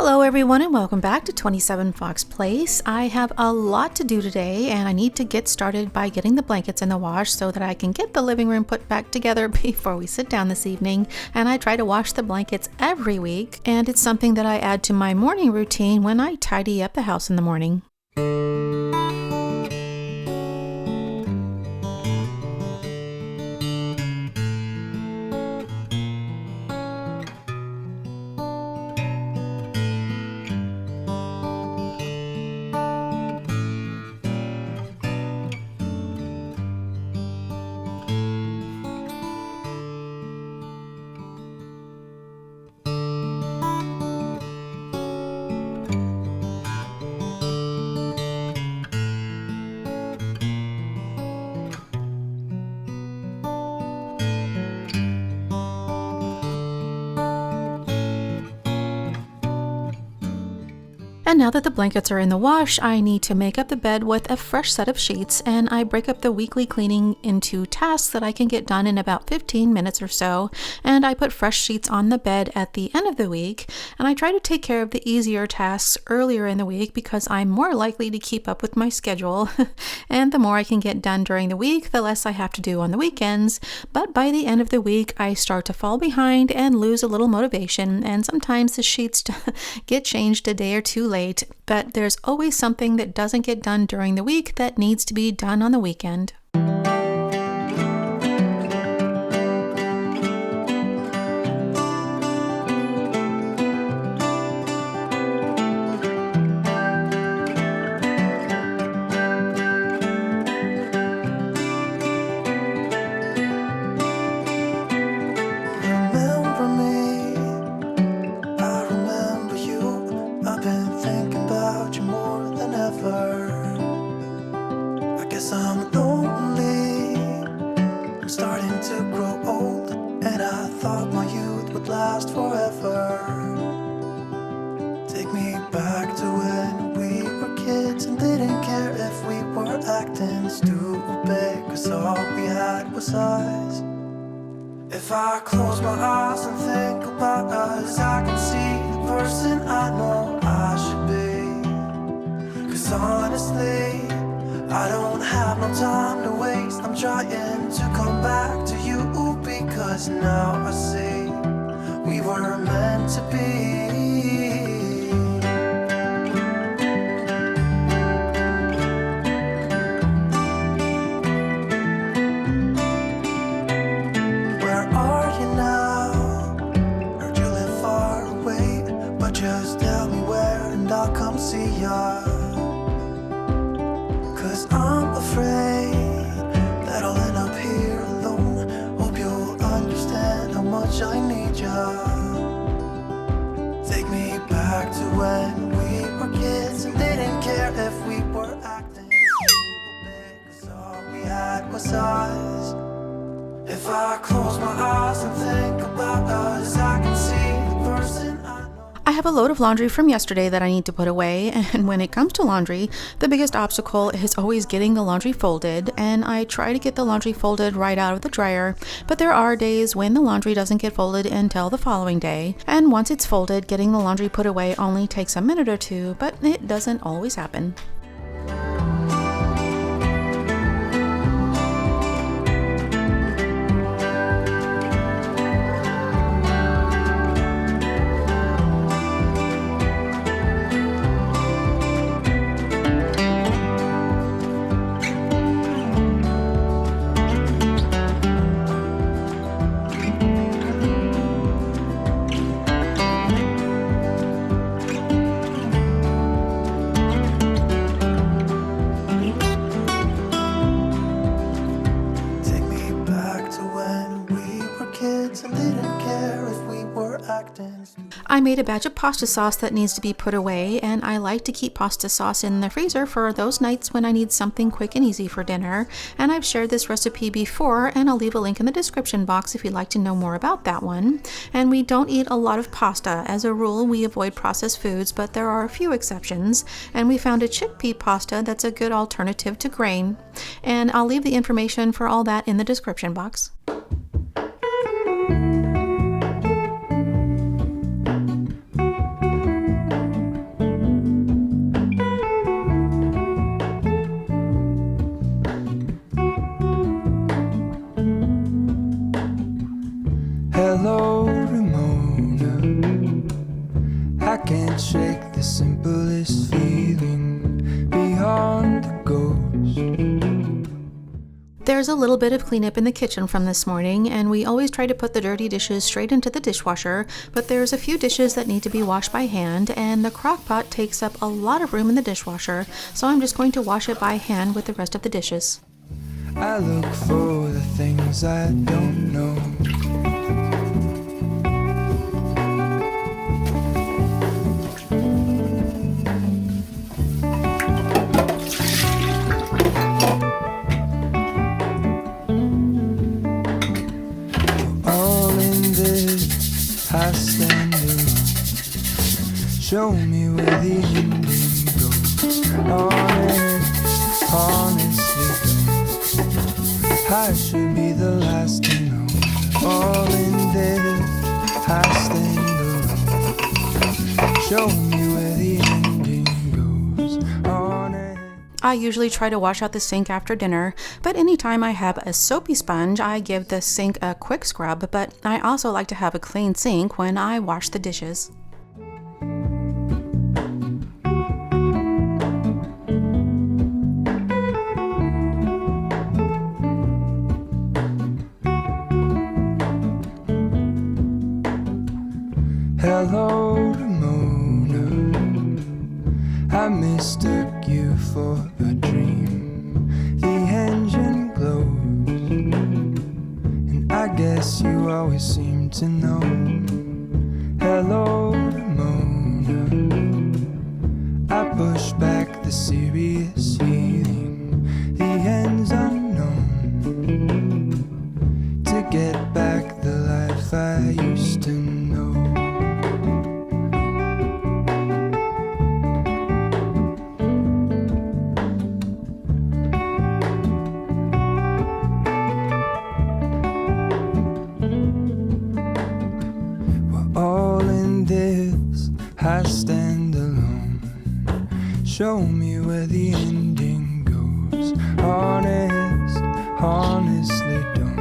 Hello everyone and welcome back to 27 Fox Place. I have a lot to do today and I need to get started by getting the blankets in the wash so that I can get the living room put back together before we sit down this evening. And I try to wash the blankets every week, and it's something that I add to my morning routine when I tidy up the house in the morning. And now that the blankets are in the wash, I need to make up the bed with a fresh set of sheets, and I break up the weekly cleaning into tasks that I can get done in about 15 minutes or so, and I put fresh sheets on the bed at the end of the week, and I try to take care of the easier tasks earlier in the week because I'm more likely to keep up with my schedule, and the more I can get done during the week, the less I have to do on the weekends. But by the end of the week, I start to fall behind and lose a little motivation, and sometimes the sheets get changed a day or two late. But there's always something that doesn't get done during the week that needs to be done on the weekend. If I close my eyes and think about us, I can see the person I know I should be. 'Cause honestly, I don't have no time to waste. I'm trying to come back to you because now I see we were meant to be. I need ya. Take me back to when we were kids and didn't care if we were acting big, 'cause all we had was us. If I close my eyes and think about us, I can see the person I know. I have a load of laundry from yesterday that I need to put away, and when it comes to laundry, the biggest obstacle is always getting the laundry folded, and I try to get the laundry folded right out of the dryer, but there are days when the laundry doesn't get folded until the following day, and once it's folded, getting the laundry put away only takes a minute or two, but it doesn't always happen. I made a batch of pasta sauce that needs to be put away, and I like to keep pasta sauce in the freezer for those nights when I need something quick and easy for dinner, and I've shared this recipe before, and I'll leave a link in the description box if you'd like to know more about that one. And we don't eat a lot of pasta. As a rule, we avoid processed foods, but there are a few exceptions, and we found a chickpea pasta that's a good alternative to grain, and I'll leave the information for all that in the description box. There's a little bit of cleanup in the kitchen from this morning, and we always try to put the dirty dishes straight into the dishwasher, but there's a few dishes that need to be washed by hand, and the crock pot takes up a lot of room in the dishwasher, so I'm just going to wash it by hand with the rest of the dishes. I look for the things I don't know. I stand alone. Show me where the ending goes. Honestly don't. I should be the last to know. All in this, I stand alone. Show me where the ending goes. I usually try to wash out the sink after dinner, but anytime I have a soapy sponge, I give the sink a quick scrub, but I also like to have a clean sink when I wash the dishes. Hello, Ramona. I mistook you for a dream. The engine glows, and I guess you always seem to know. Hello, Ramona. I push back the serious feeling. The end's unknown. To get back the life I used to know. I stand alone. Show me where the ending goes. Honestly don't.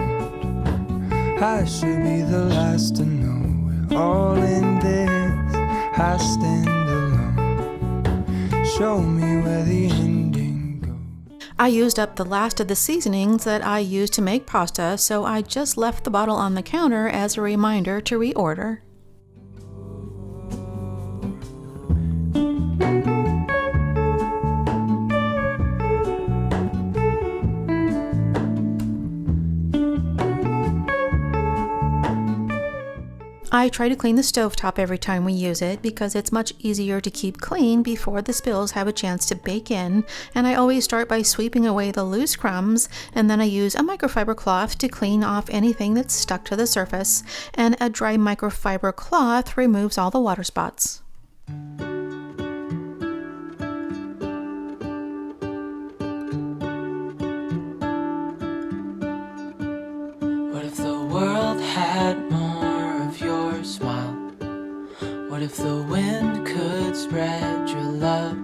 I should be the last to know. We're all in this. I stand alone. Show me where the ending goes. I used up the last of the seasonings that I used to make pasta, so I just left the bottle on the counter as a reminder to reorder. I try to clean the stovetop every time we use it because it's much easier to keep clean before the spills have a chance to bake in, and I always start by sweeping away the loose crumbs, and then I use a microfiber cloth to clean off anything that's stuck to the surface, and a dry microfiber cloth removes all the water spots. What if the world had more of your smile? What if the wind could spread your love?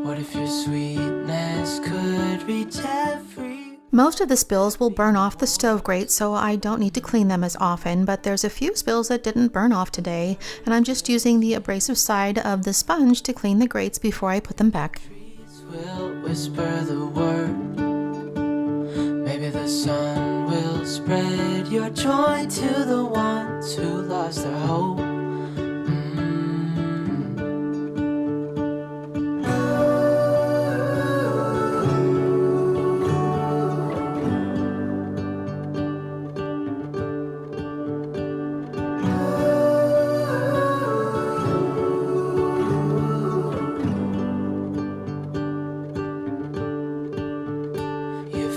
What if your sweetness could reach every... Most of the spills will burn off the stove grate, so I don't need to clean them as often, but there's a few spills that didn't burn off today, and I'm just using the abrasive side of the sponge to clean the grates before I put them back. Trees will whisper the word. Maybe the sun will spread your joy to the ones who lost their hope.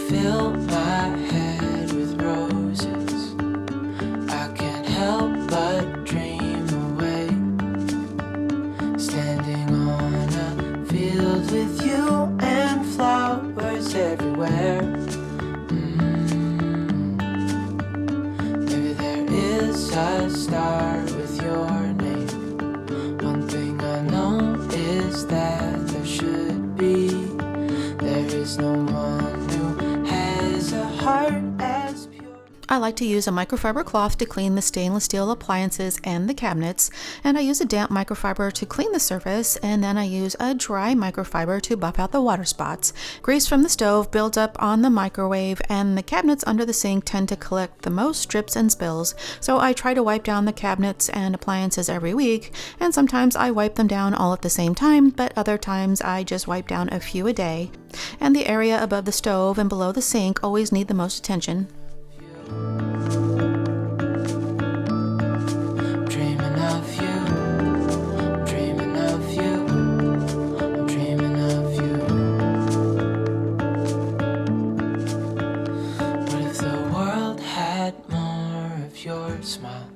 Fill my head with roses. I can't help but dream away. Standing on a field with you and flowers everywhere. Maybe there is a star with your name. One thing I know is that there should be. There is no one who has a heart as pure. I like to use a microfiber cloth to clean the stainless steel appliances and the cabinets, and I use a damp microfiber to clean the surface, and then I use a dry microfiber to buff out the water spots. Grease from the stove builds up on the microwave, and the cabinets under the sink tend to collect the most drips and spills, so I try to wipe down the cabinets and appliances every week, and sometimes I wipe them down all at the same time, but other times I just wipe down a few a day. And the area above the stove and below the sink always need the most attention. Dreaming of you, dreaming of you, I'm dreaming of you. What if the world had more of your smile?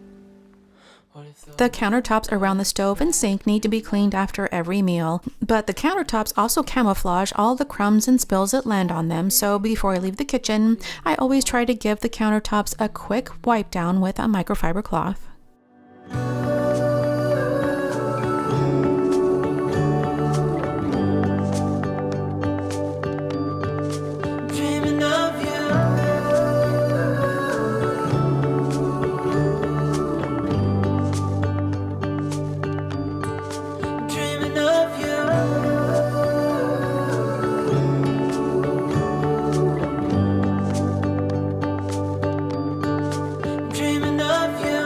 The countertops around the stove and sink need to be cleaned after every meal, but the countertops also camouflage all the crumbs and spills that land on them, so before I leave the kitchen, I always try to give the countertops a quick wipe down with a microfiber cloth. Dreaming of you. Dreaming of you. Dreaming of you.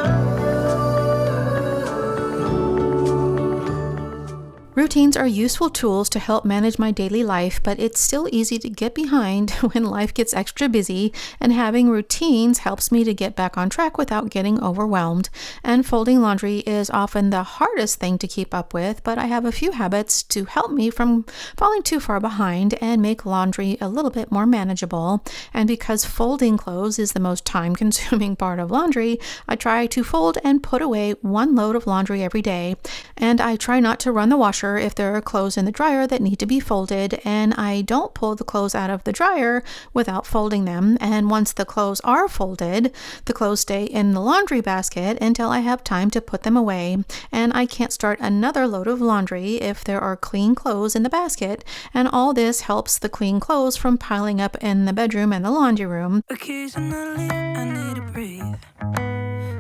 Routines are useful tools to help manage my daily life, but it's still easy to get behind when life gets extra busy, and having routines helps me to get back on track without getting overwhelmed. And folding laundry is often the hardest thing to keep up with, but I have a few habits to help me from falling too far behind and make laundry a little bit more manageable. And because folding clothes is the most time-consuming part of laundry, I try to fold and put away one load of laundry every day, and I try not to run the washer if there are clothes in the dryer that need to be folded, and I don't pull the clothes out of the dryer without folding them. And once the clothes are folded, the clothes stay in the laundry basket until I have time to put them away, and I can't start another load of laundry if there are clean clothes in the basket, and all this helps the clean clothes from piling up in the bedroom and the laundry room. Occasionally, I need to breathe.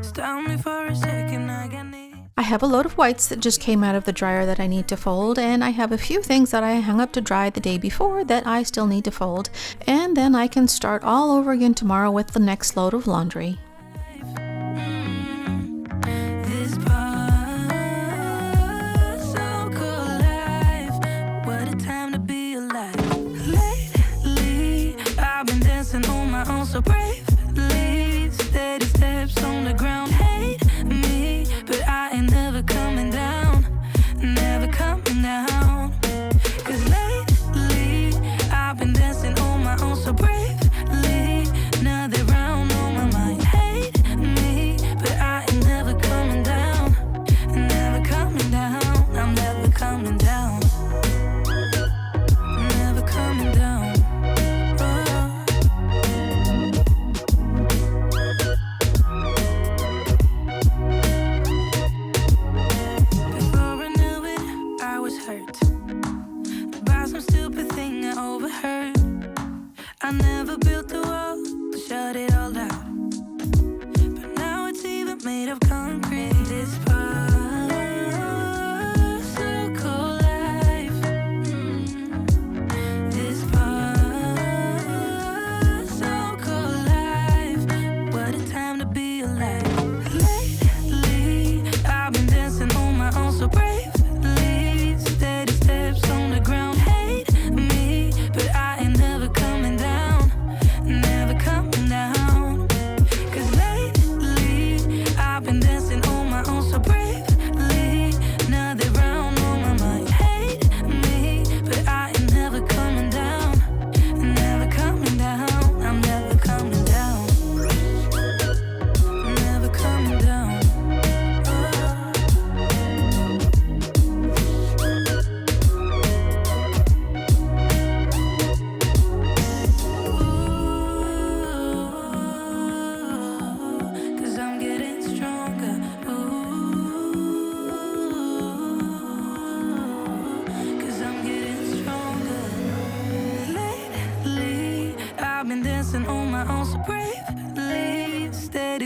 Stop me for a second, I got need. I have a load of whites that just came out of the dryer that I need to fold, and I have a few things that I hung up to dry the day before that I still need to fold, and then I can start all over again tomorrow with the next load of laundry. This part, so cool life. What a time to be alive. Lately, I've been dancing on my own so bravely. Steady steps on the ground. Hate me, but I ain't never coming down. Never coming down. 'Cause lately, I've been dancing on my own so bravely. Another round on my mind. Hate me, but I ain't never coming down. Never coming down. I'm never coming down. Never coming down. Oh.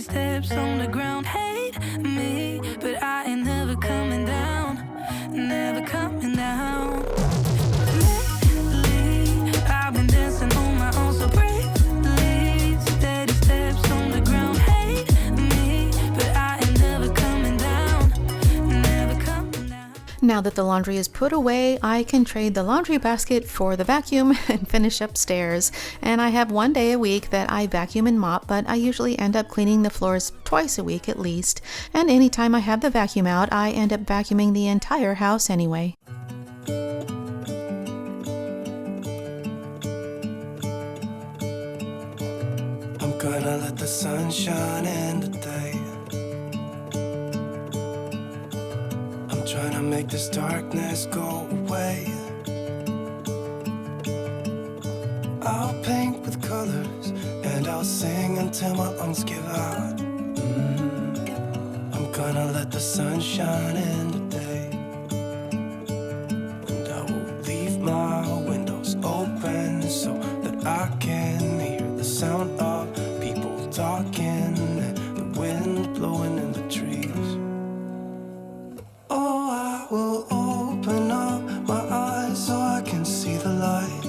steady steps on the ground. Hate me, but I ain't never coming down, never coming down. Lately, I've been dancing on my own so bravely. Steady steps on the ground. Hate me, but I ain't never coming down, never coming down. Now that the laundry is put away, I can trade the laundry basket for the vacuum and finish upstairs. And I have one day a week that I vacuum and mop, but I usually end up cleaning the floors twice a week at least. And anytime I have the vacuum out, I end up vacuuming the entire house anyway. I'm gonna let the sun shine in today. I'm trying to make this darkness go away. I'll paint with colors and I'll sing until my lungs give out. I'm gonna let the sun shine in today. And I will leave my windows open so that I can hear the sound of people talking and the wind blowing in the trees. Oh, I will open up my eyes so I can see the light.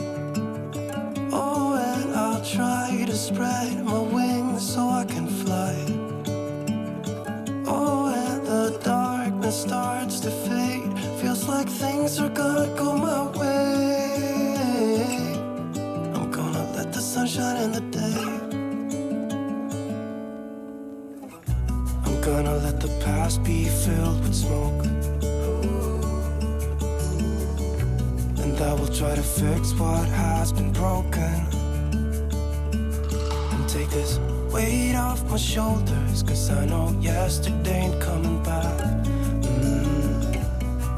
Oh, and I'll try to spread my wings so I can fly. Oh, and the darkness starts to fade. Feels like things are gonna go my way. I'm gonna let the sun shine in the day. I'm gonna let the past be filled with smoke. And I will try to fix what has been broken. And take this weight off my shoulders, 'cause I know yesterday ain't coming back.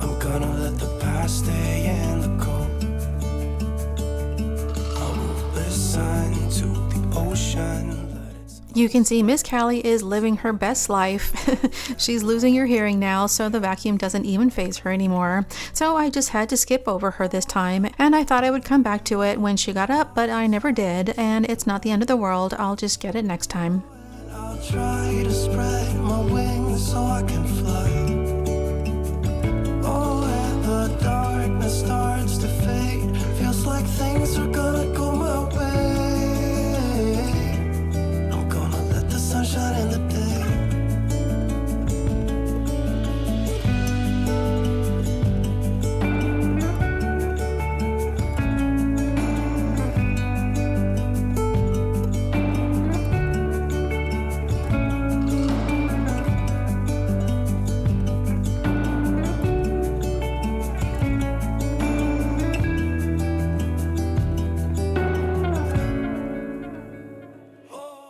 I'm gonna let the past stay in the cold. I will listen to the ocean. You can see Miss Callie is living her best life. She's losing her hearing now, so the vacuum doesn't even faze her anymore. So I just had to skip over her this time, and I thought I would come back to it when she got up, but I never did, and it's not the end of the world. I'll just get it next time. I'll try to spread my wings so I can fly. Oh, and the darkness starts to fade. Feels like things are gonna go my way. Sunshine in the day.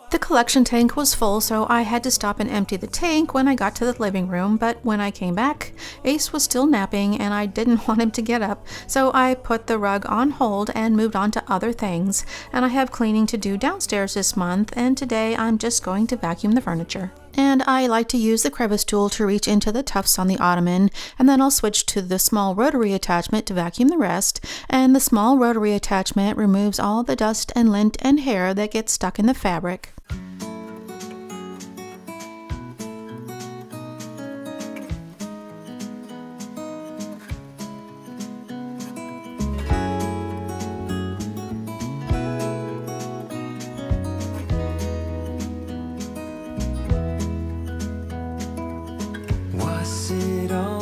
The collection tank was full, so I had to stop and empty the tank when I got to the living room, but when I came back, Ace was still napping and I didn't want him to get up, so I put the rug on hold and moved on to other things. And I have cleaning to do downstairs this month, and today I'm just going to vacuum the furniture. And I like to use the crevice tool to reach into the tufts on the ottoman, and then I'll switch to the small rotary attachment to vacuum the rest, and the small rotary attachment removes all the dust and lint and hair that gets stuck in the fabric.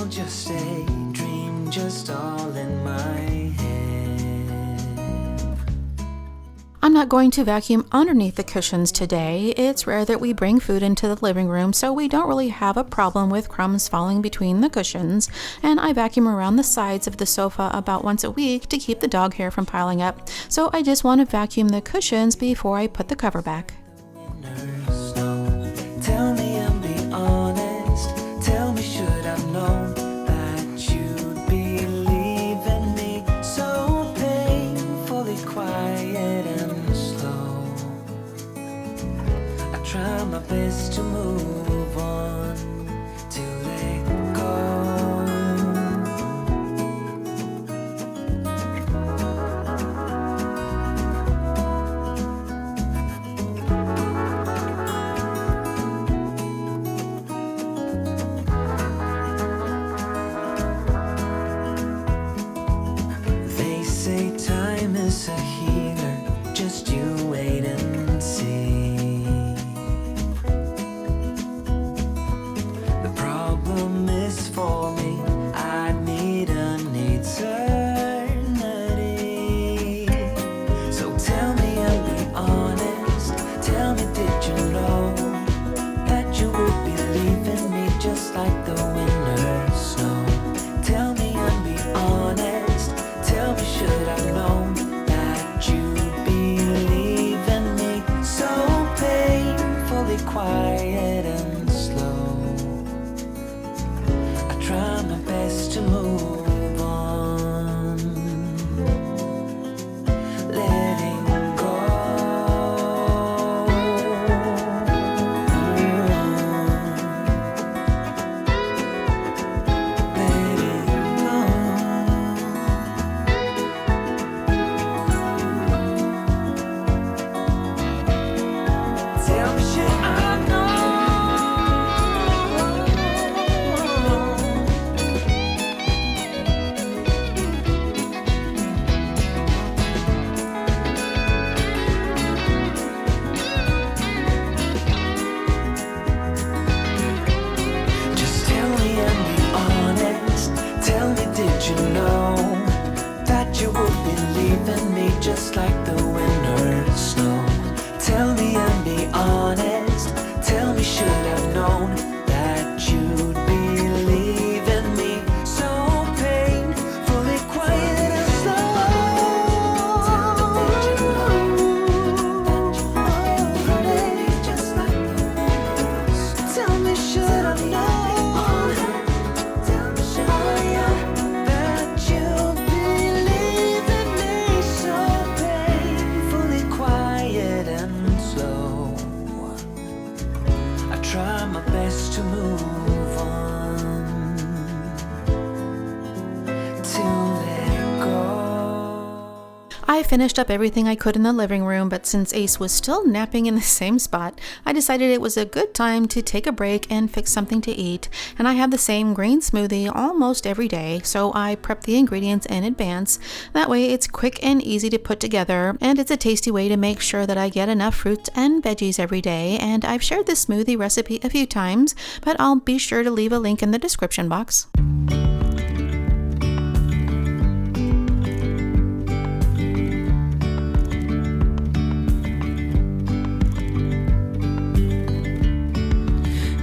Just a dream, just all in my head. I'm not going to vacuum underneath the cushions today. It's rare that we bring food into the living room, so we don't really have a problem with crumbs falling between the cushions, and I vacuum around the sides of the sofa about once a week to keep the dog hair from piling up. So I just want to vacuum the cushions before I put the cover back. Tell me and be honest. Tell me, should I've known that you'd be leaving me so painfully quiet and slow? I try my best to move on, to let go. honest. Tell me, should I've known that you'd believe in me? So painfully quiet and slow. Did you know that you love me just like this? Tell me, should I've known? Tell me, should I that you believe in me? So painfully quiet and slow. I try my best to move on, to let go. I finished up everything I could in the living room, but since Ace was still napping in the same spot, I decided it was a good time to take a break and fix something to eat. And I have the same green smoothie almost every day, so I prep the ingredients in advance. That way it's quick and easy to put together, and it's a tasty way to make sure that I get enough fruits and veggies every day. And I've shared this smoothie recipe a few times, but I'll be sure to leave a link in the description box.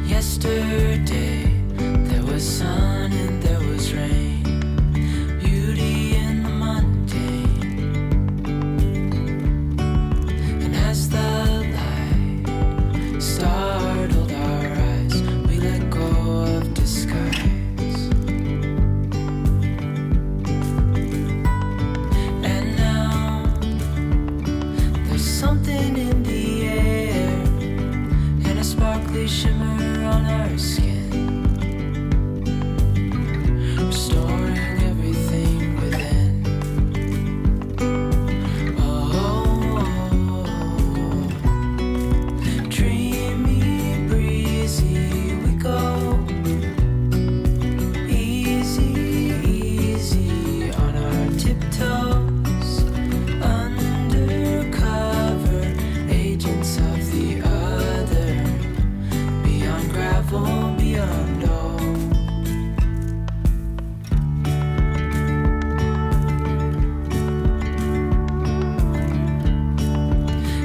Yesterday, there was sun and there was rain, beauty in the mundane. And as the light startled our eyes, we let go of disguise. And now, there's something in the air, and a sparkly shimmer on our skin, restoring everything within. Oh, dreamy, breezy, we go. Easy, easy on our tiptoes, undercover agents of the other. Beyond gravel, beyond all.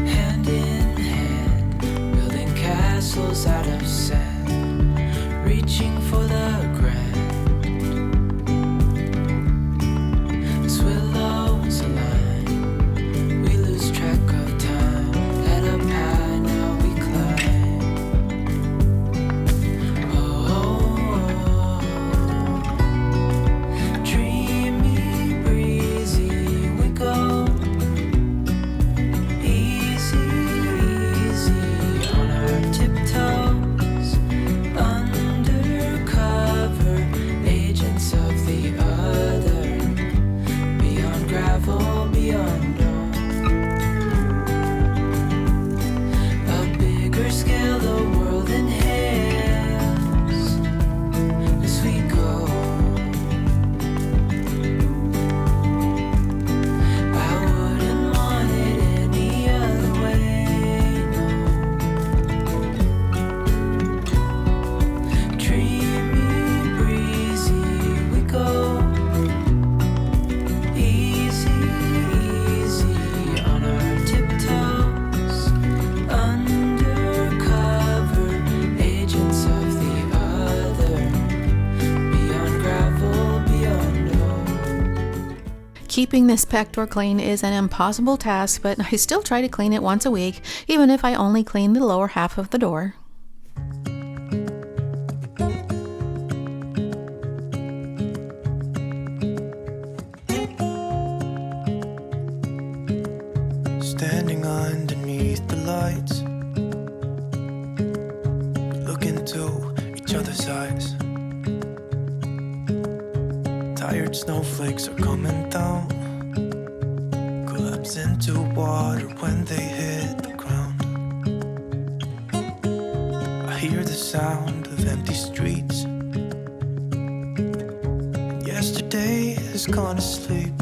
Hand in hand, building castles out of sand, reaching for the grand. As willows align, we lose track of time. Head up high, now we climb. Dreamy, breezy, we go. Easy, easy on our tiptoes, undercover agents of the other. Beyond gravel, beyond all. A bigger scale, the world inhales as we go. I wouldn't want it any other way, no. Dreamy, breezy, we go. Easy, easy on our tiptoes, undercover agents of the other. Beyond gravel, beyond all. Keeping this back door clean is an impossible task, but I still try to clean it once a week, even if I only clean the lower half of the door. Standing underneath the lights, look into each other's eyes. Tired snowflakes are coming down, collapse into water when they hit the ground. I hear the sound of empty streets. Yesterday has gone to sleep,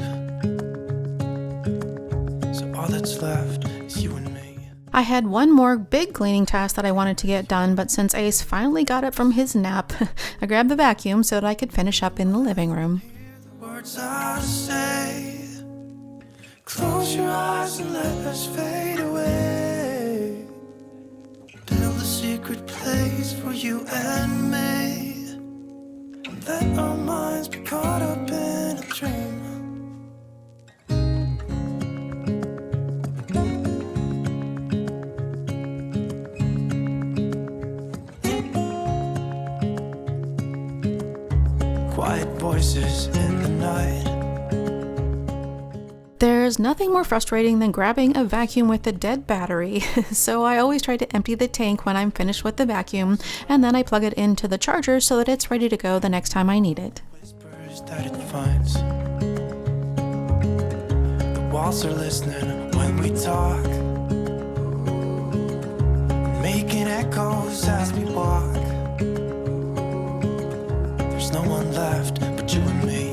so all that's left is you and me. I had one more big cleaning task that I wanted to get done, but since Ace finally got up from his nap, I grabbed the vacuum so that I could finish up in the living room. Words I say, close your eyes and let us fade away. sacred place for you and me. And let our minds be caught up in a dream. Quiet voices in the night. There's nothing more frustrating than grabbing a vacuum with a dead battery, so I always try to empty the tank when I'm finished with the vacuum, and then I plug it into the charger so that it's ready to go the next time I need it. Whispers that it finds. The walls are listening when we talk, making echoes as we walk. There's no one left but you and me.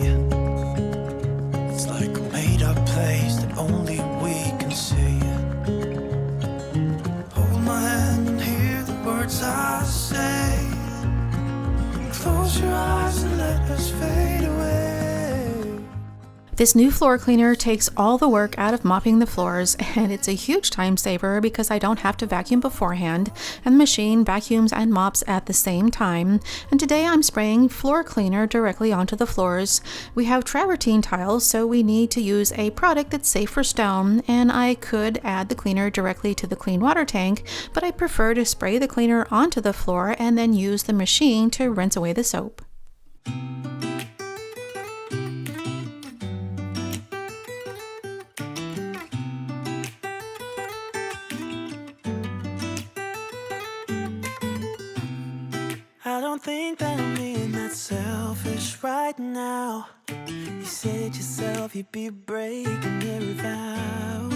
It's like a made-up place that only we can see. Hold my hand and hear the words I say. Close your eyes and let us fade away. This new floor cleaner takes all the work out of mopping the floors, and it's a huge time saver because I don't have to vacuum beforehand, and the machine vacuums and mops at the same time. And today I'm spraying floor cleaner directly onto the floors. We have travertine tiles, so we need to use a product that's safe for stone, and I could add the cleaner directly to the clean water tank, but I prefer to spray the cleaner onto the floor and then use the machine to rinse away the soap. I don't think that I'm being that selfish right now. You said yourself you'd be breaking every vow.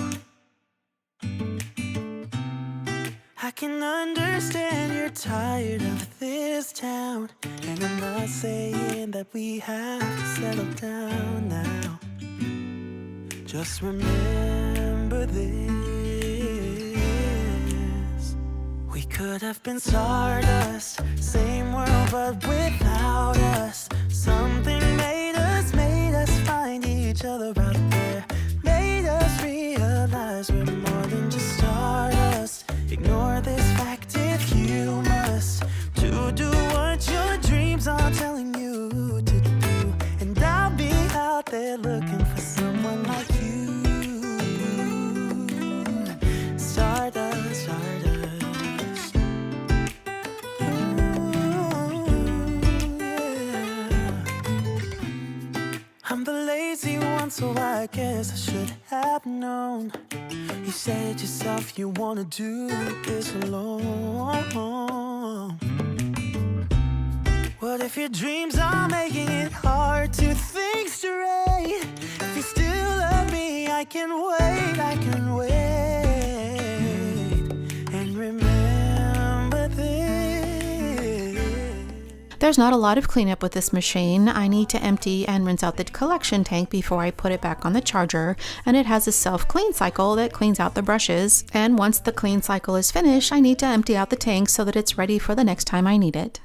I can understand you're tired of this town, and I'm not saying that we have to settle down now. Just remember this. We could have been stardust, same world but without us. Something made us find each other out there. Made us realize we're more than just stardust. Ignore this fact if you must, to do what your dreams are telling you to do. And I'll be out there looking for someone like you. Stardust, stardust. I'm the lazy one, so I guess I should have known. You said yourself you wanna do this alone. What if your dreams are making it hard to think straight? If you still love me, I can wait, I can wait. And remember this. There's not a lot of cleanup with this machine. I need to empty and rinse out the collection tank before I put it back on the charger, and it has a self-clean cycle that cleans out the brushes. And once the clean cycle is finished, I need to empty out the tank so that it's ready for the next time I need it.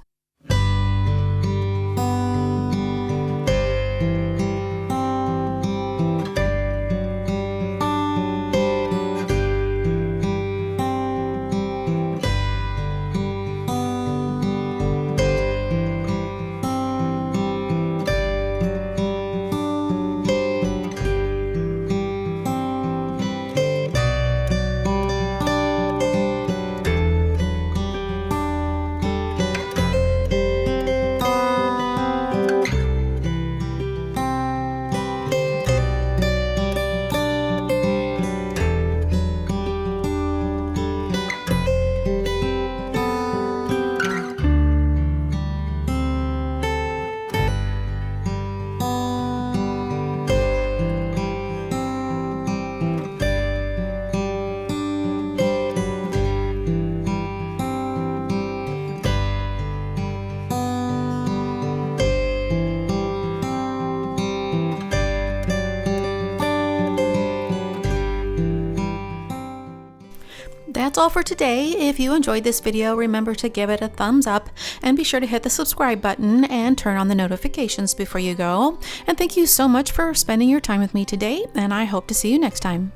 That's all for today. If you enjoyed this video, remember to give it a thumbs up and be sure to hit the subscribe button and turn on the notifications before you go. And thank you so much for spending your time with me today, and I hope to see you next time.